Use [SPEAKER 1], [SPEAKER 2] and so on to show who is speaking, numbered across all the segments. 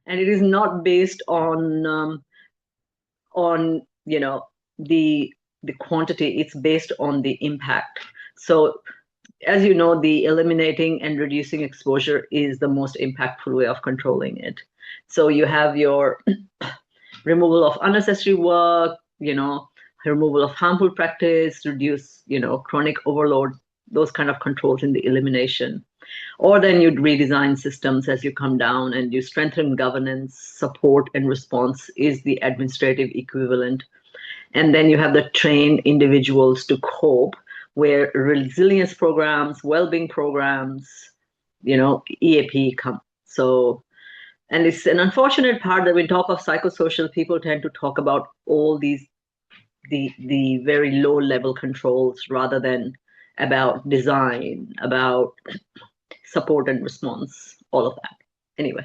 [SPEAKER 1] And it is not based on the quantity. It's based on the impact. So as you know, the eliminating and reducing exposure is the most impactful way of controlling it. So you have your removal of unnecessary work, removal of harmful practice, reduce, chronic overload, those kind of controls in the elimination. Or then you'd redesign systems as you come down, and you strengthen governance, support, and response is the administrative equivalent. And then you have the train individuals to cope, where resilience programs, well-being programs, EAP come. So, and it's an unfortunate part that when we talk of psychosocial, people tend to talk about all these the very low level controls rather than about design, about support and response, all of that. Anyway,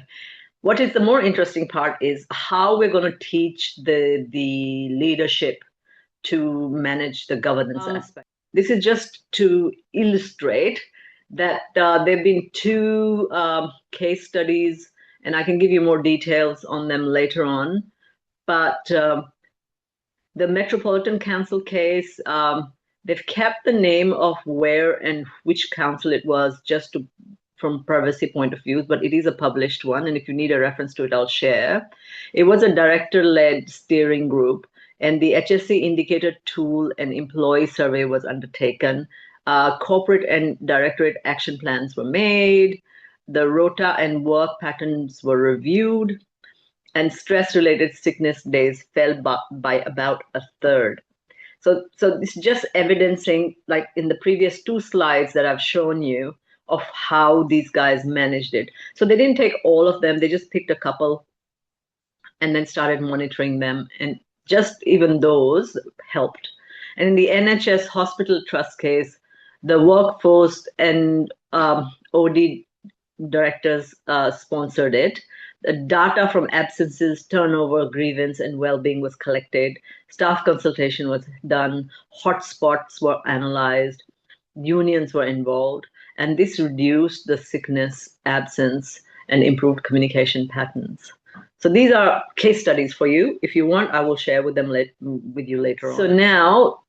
[SPEAKER 1] what is the more interesting part is how we're going to teach the leadership to manage the governance aspect. This is just to illustrate that there have been two case studies, and I can give you more details on them later on. But the Metropolitan Council case, they've kept the name of where and which council it was just to from privacy point of view, but it is a published one. And if you need a reference to it, I'll share. It was a director-led steering group, and the HSC indicator tool and employee survey was undertaken. Corporate and directorate action plans were made. The rota and work patterns were reviewed, and stress-related sickness days fell by about a third. So it's just evidencing, like in the previous two slides that I've shown you, of how these guys managed it. So they didn't take all of them, they just picked a couple and then started monitoring them. And just even those helped. And in the NHS Hospital Trust case, the workforce and OD directors sponsored it. The data from absences, turnover, grievance, and well-being was collected. Staff consultation was done. Hotspots were analyzed. Unions were involved. And this reduced the sickness, absence, and improved communication patterns. So these are case studies for you. If you want, I will share with you later on. So now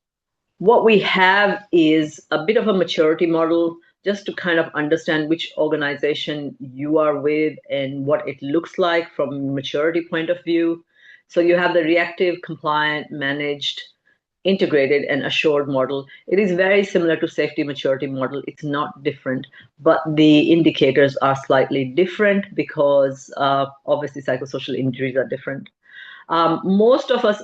[SPEAKER 1] what we have is a bit of a maturity model just to kind of understand which organization you are with and what it looks like from a maturity point of view. So you have the reactive, compliant, managed, integrated, and assured model. It is very similar to safety maturity model. It's not different, but the indicators are slightly different because obviously psychosocial injuries are different. Most of us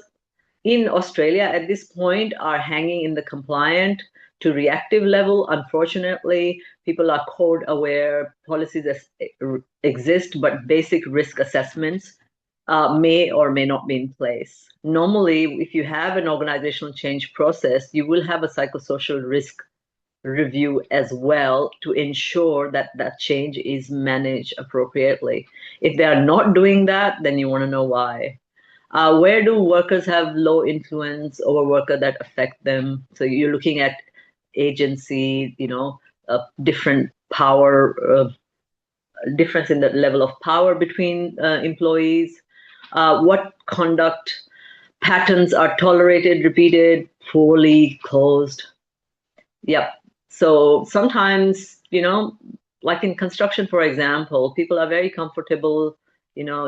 [SPEAKER 1] in Australia at this point are hanging in the compliant to reactive level. Unfortunately, people are code aware, policies exist, but basic risk assessments may or may not be in place. Normally, if you have an organizational change process, you will have a psychosocial risk review as well to ensure that that change is managed appropriately. If they are not doing that, then you want to know why. Where do workers have low influence over worker that affect them? So you're looking at agency, different power, difference in the level of power between employees. What conduct patterns are tolerated, repeated, poorly, closed? Yep. So sometimes, like in construction, for example, people are very comfortable,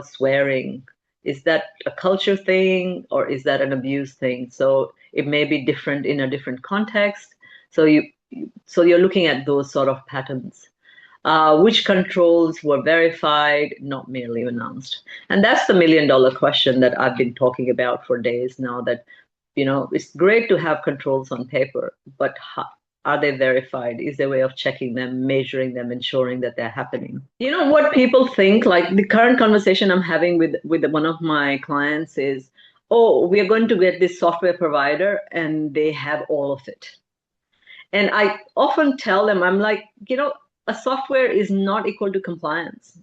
[SPEAKER 1] swearing. Is that a culture thing or is that an abuse thing? So it may be different in a different context. So you're looking at those sort of patterns. Which controls were verified, not merely announced? And that's the million-dollar question that I've been talking about for days now, that, it's great to have controls on paper, but are they verified? Is there a way of checking them, measuring them, ensuring that they're happening? You know what people think, like the current conversation I'm having with one of my clients is, oh, we are going to get this software provider and they have all of it. And I often tell them, I'm like, a software is not equal to compliance.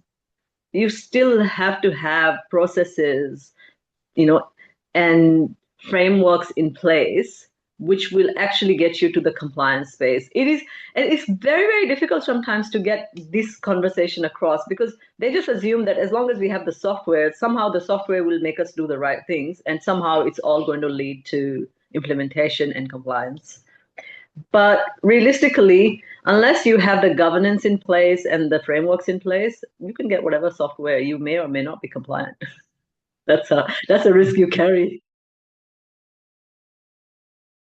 [SPEAKER 1] You still have to have processes, and frameworks in place which will actually get you to the compliance space. And it's very, very difficult sometimes to get this conversation across because they just assume that as long as we have the software, somehow the software will make us do the right things, and somehow it's all going to lead to implementation and compliance. But realistically, unless you have the governance in place and the frameworks in place, you can get whatever software. You may or may not be compliant. That's a risk you carry.